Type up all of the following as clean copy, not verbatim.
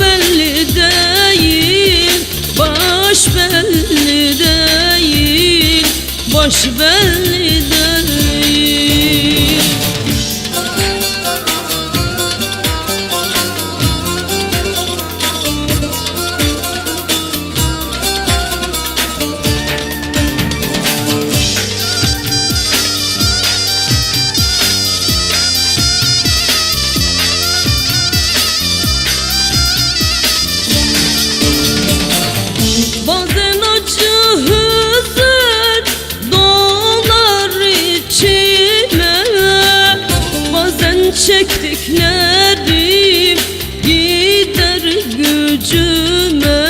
belli değil, baş belli değil, baş belli değil. Bazen acı hüzün dolar içime, bazen çektiklerim gider gücüme,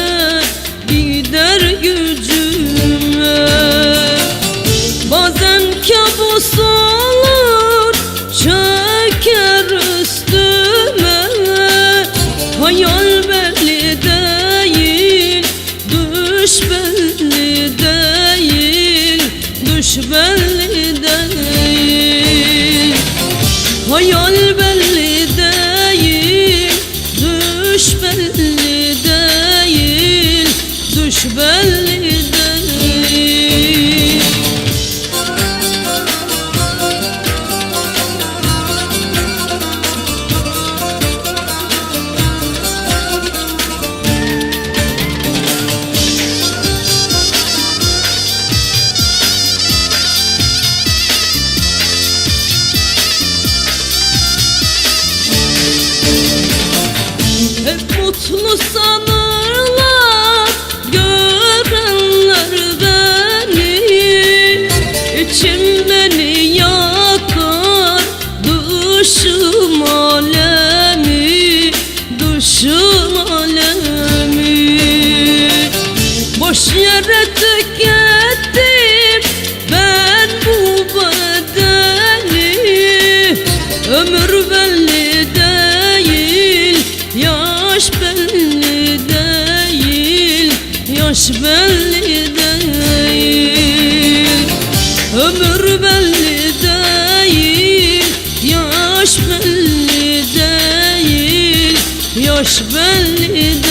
gider gücüme. Bazen kabus olur çöker üstüme, hayal belli değil, düş belli değil, düş belli değil. Hayal belli değil, düş belli değil, düş belli değil. Hep mutlu sanırlar görenler beni, içim beni yakar, dışım alemi, dışım alemi. Boş yere tükettim ben bu bedeni, ömür belli değil, yaş belli değil, yaş belli değil. Ömür belli değil, yaş belli değil, yaş belli değil.